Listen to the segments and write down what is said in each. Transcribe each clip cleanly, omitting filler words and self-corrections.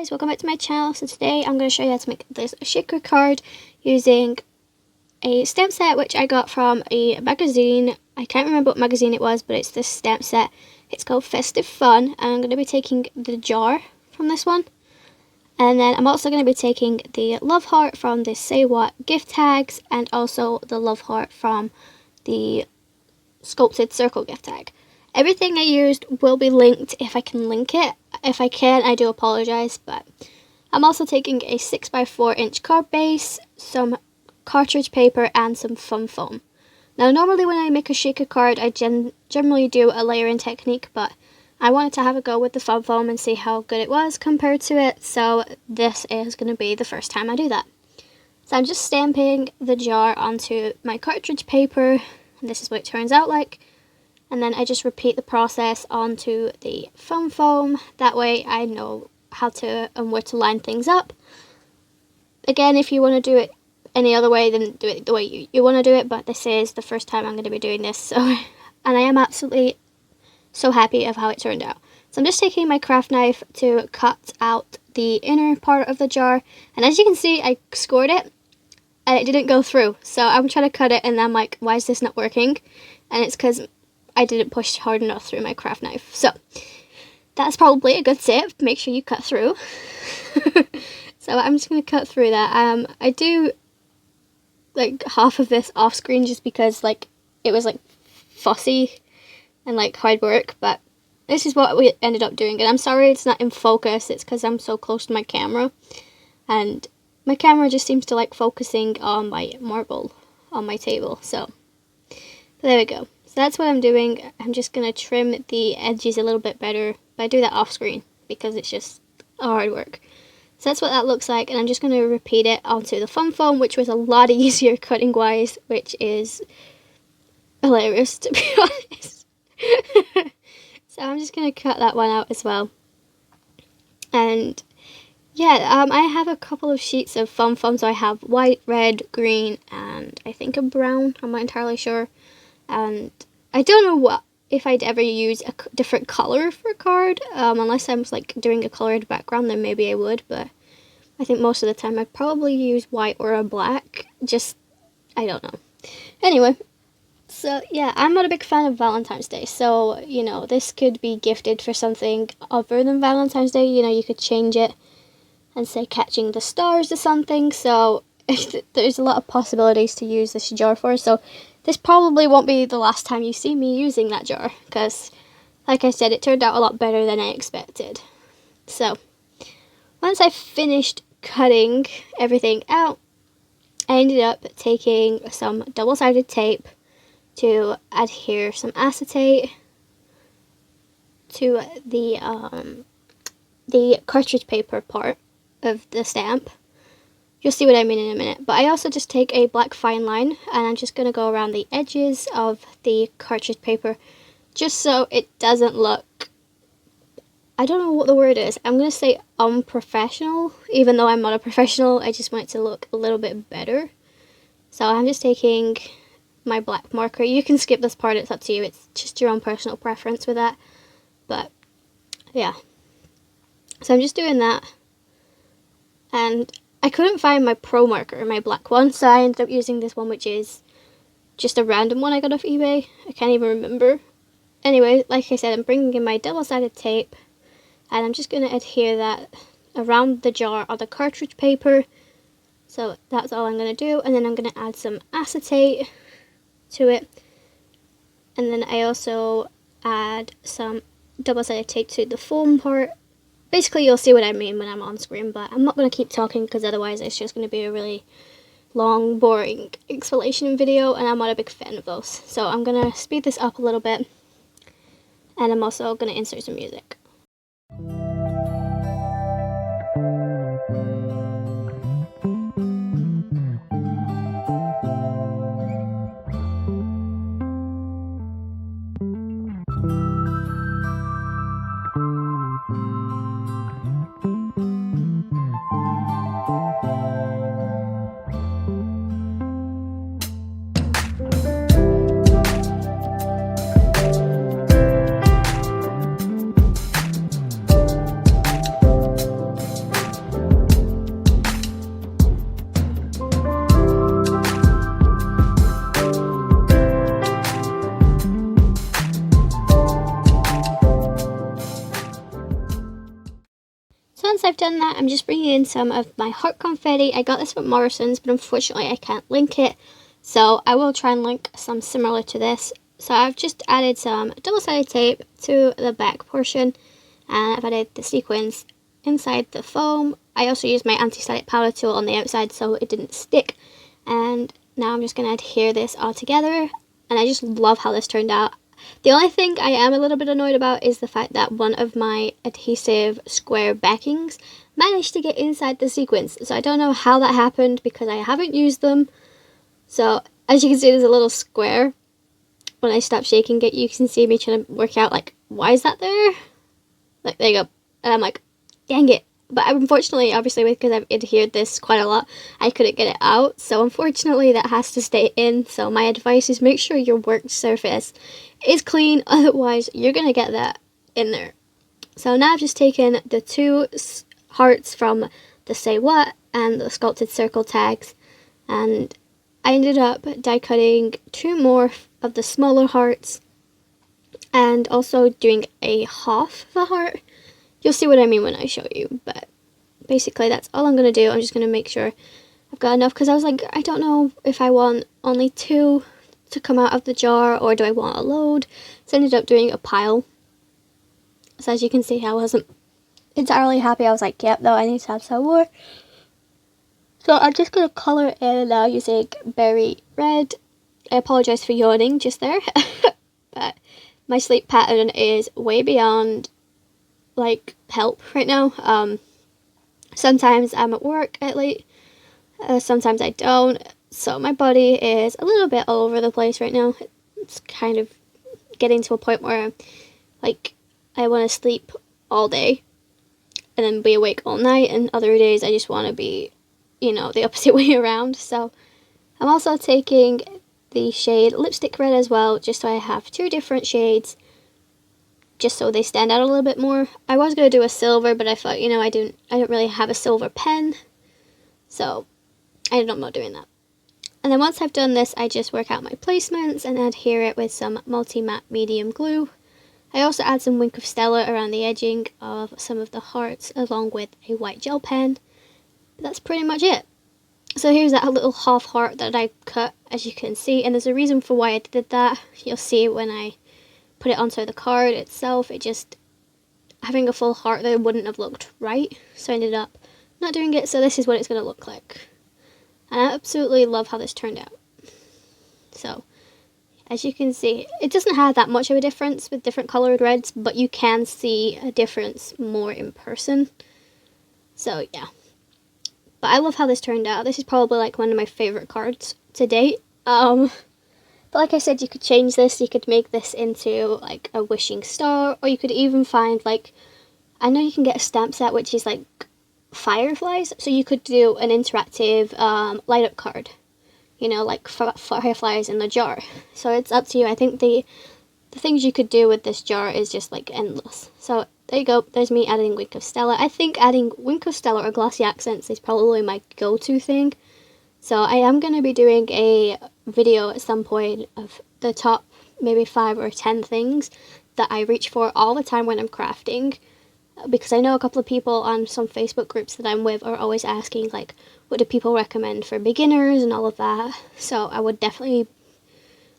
guys, welcome back to my channel. So today I'm going to show you how to make this shaker card using a stamp set which I got from a magazine. I can't remember what magazine it was, but it's this stamp set. It's called Festive Fun, and I'm going to be taking the jar from this one. And then I'm also going to be taking the love heart from the Say What gift tags, and also the love heart from the sculpted circle gift tag. Everything I used will be linked if I can link it. If I can, I do apologise, but I'm also taking a 6x4 inch card base, some cartridge paper and some foam foam. Now normally when I make a shaker card I generally do a layering technique, but I wanted to have a go with the foam foam and see how good it was compared to it, so this is going to be the first time I do that. So I'm just stamping the jar onto my cartridge paper, and this is what it turns out like. And then I just repeat the process onto the foam foam. That way I know how to and where to line things up. Again, if you want to do it any other way, then do it the way you want to do it. But this is the first time I'm going to be doing this. So, and I am absolutely so happy of how it turned out. So I'm just taking my craft knife to cut out the inner part of the jar. And as you can see, I scored it and it didn't go through. So I'm trying to cut it and I'm like, why is this not working? And it's because I didn't push hard enough through my craft knife. So that's probably a good tip. Make sure you cut through. So I'm just going to cut through that. I do like half of this off screen just because like it was like fussy and like hard work, but this is what we ended up doing. And I'm sorry it's not in focus. It's because I'm so close to my camera and my camera just seems to like focusing on my marble on my table. So there we go. So that's what I'm doing. I'm just going to trim the edges a little bit better, but I do that off screen because it's just hard work. So that's what that looks like, and I'm just going to repeat it onto the foam foam, which was a lot easier cutting wise, which is hilarious to be honest. So I'm just going to cut that one out as well. And yeah, I have a couple of sheets of foam foam, so I have white, red, green, and I think a brown. I'm not entirely sure. And I don't know if I'd ever use a different colour for a card, unless I'm like doing a coloured background, then maybe I would, but I think most of the time I probably use white or a black, just, I don't know. Anyway, so yeah, I'm not a big fan of Valentine's Day, so, you know, this could be gifted for something other than Valentine's Day. You know, you could change it and say Catching the Stars or something, so there's a lot of possibilities to use this jar for, so this probably won't be the last time you see me using that jar, because, like I said, it turned out a lot better than I expected. So, once I finished cutting everything out, I ended up taking some double-sided tape to adhere some acetate to the cartridge paper part of the stamp. You'll see what I mean in a minute. But I also just take a black fine line and I'm just going to go around the edges of the cartridge paper just so it doesn't look, I don't know what the word is. I'm going to say unprofessional, even though I'm not a professional. I just want it to look a little bit better. So I'm just taking my black marker. You can skip this part, it's up to you. It's just your own personal preference with that. But yeah. So I'm just doing that. And I couldn't find my Pro marker, my black one, so I ended up using this one, which is just a random one I got off eBay. I can't even remember. Anyway, like I said, I'm bringing in my double-sided tape, and I'm just going to adhere that around the jar on the cartridge paper. So that's all I'm going to do, and then I'm going to add some acetate to it. And then I also add some double-sided tape to the foam part. Basically, you'll see what I mean when I'm on screen, but I'm not going to keep talking because otherwise it's just going to be a really long, boring explanation video, and I'm not a big fan of those. So I'm going to speed this up a little bit, and I'm also going to insert some music. once I've done that, I'm just bringing in some of my heart confetti. I got this from Morrison's, but unfortunately I can't link it. So I will try and link some similar to this. So I've just added some double-sided tape to the back portion, and I've added the sequins inside the foam. I also used my anti-static powder tool on the outside so it didn't stick. And now I'm just going to adhere this all together, and I just love how this turned out. The only thing I am a little bit annoyed about is the fact that one of my adhesive square backings managed to get inside the sequins. So I don't know how that happened because I haven't used them. So as you can see, there's a little square. When I stop shaking it, you can see me trying to work out, like, why is that there? Like, there you go. And I'm like, dang it. But unfortunately, obviously, because I've adhered this quite a lot, I couldn't get it out. So unfortunately, that has to stay in. So my advice is make sure your work surface is clean. Otherwise, you're going to get that in there. So now I've just taken the two hearts from the Say What and the sculpted circle tags. And I ended up die cutting two more of the smaller hearts. And also doing a half of a heart. You'll see what I mean when I show you, but basically that's all I'm going to do. I'm just going to make sure I've got enough, because I was like, I don't know if I want only two to come out of the jar, or do I want a load? So I ended up doing a pile. So as you can see, I wasn't entirely happy. I was like, yep, no, I need to have some more. So I'm just going to colour it in now using berry red. I apologise for yawning just there, but my sleep pattern is way beyond like help right now. Sometimes I'm at work at late, sometimes I don't, so my body is a little bit all over the place right now. It's kind of getting to a point where, like, I want to sleep all day and then be awake all night, and other days I just want to be, you know, the opposite way around. So I'm also taking the shade Lipstick Red as well, just so I have two different shades, just so they stand out a little bit more. I was going to do a silver, but I thought, you know, I don't really have a silver pen, so I ended up not doing that. And then once I've done this, I just work out my placements and adhere it with some multi-matte medium glue. I also add some Wink of Stella around the edging of some of the hearts, along with a white gel pen. But that's pretty much it. So here's that little half heart that I cut, as you can see, and there's a reason for why I did that. You'll see when I put it onto the card itself. It just, having a full heart there wouldn't have looked right, so I ended up not doing it. So this is what it's going to look like, and I absolutely love how this turned out. So as you can see, it doesn't have that much of a difference with different colored reds, but you can see a difference more in person. So yeah, but I love how this turned out. This is probably like one of my favorite cards to date. But like I said, you could change this. You could make this into like a wishing star, or you could even find, like, I know you can get a stamp set which is like fireflies, so you could do an interactive light up card, you know, like fireflies in the jar. So it's up to you. I think the things you could do with this jar is just like endless. So there you go. There's me adding Wink of Stella. I think adding Wink of Stella or glossy accents is probably my go-to thing. So I am going to be doing a video at some point of the top maybe 5 or 10 things that I reach for all the time when I'm crafting, because I know a couple of people on some Facebook groups that I'm with are always asking, like, what do people recommend for beginners and all of that. So I would definitely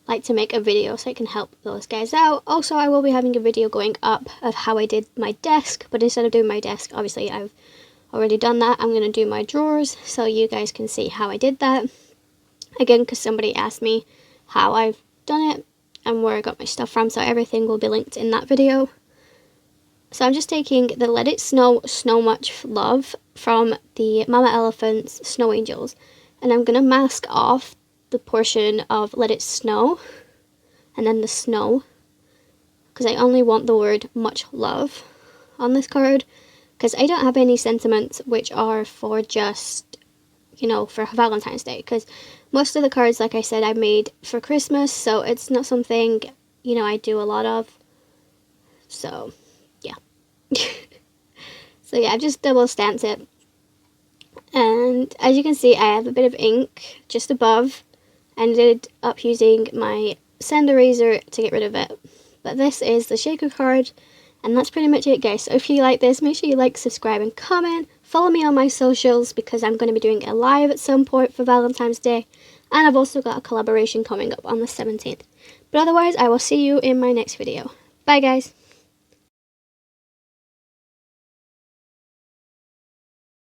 like to make a video so I can help those guys out. Also, I will be having a video going up of how I did my desk, but instead of doing my desk, obviously I've already done that. I'm going to do my drawers so you guys can see how I did that. Again, because somebody asked me how I've done it and where I got my stuff from, so everything will be linked in that video. So I'm just taking the Let It Snow Snow Much Love from the Mama Elephant's Snow Angels, and I'm going to mask off the portion of Let It Snow and then the snow, because I only want the word much love on this card, because I don't have any sentiments which are for just, you know, for Valentine's Day, because most of the cards, like I said, I made for Christmas, so it's not something, you know, I do a lot of. So yeah. So yeah, I've just double stamped it, and as you can see, I have a bit of ink just above. I ended up using my sand eraser to get rid of it, but this is the shaker card, And that's pretty much it, guys. So if you like this, make sure you like, subscribe and comment. Follow me on my socials because I'm going to be doing a live at some point for Valentine's Day. And I've also got a collaboration coming up on the 17th. But otherwise, I will see you in my next video. Bye, guys.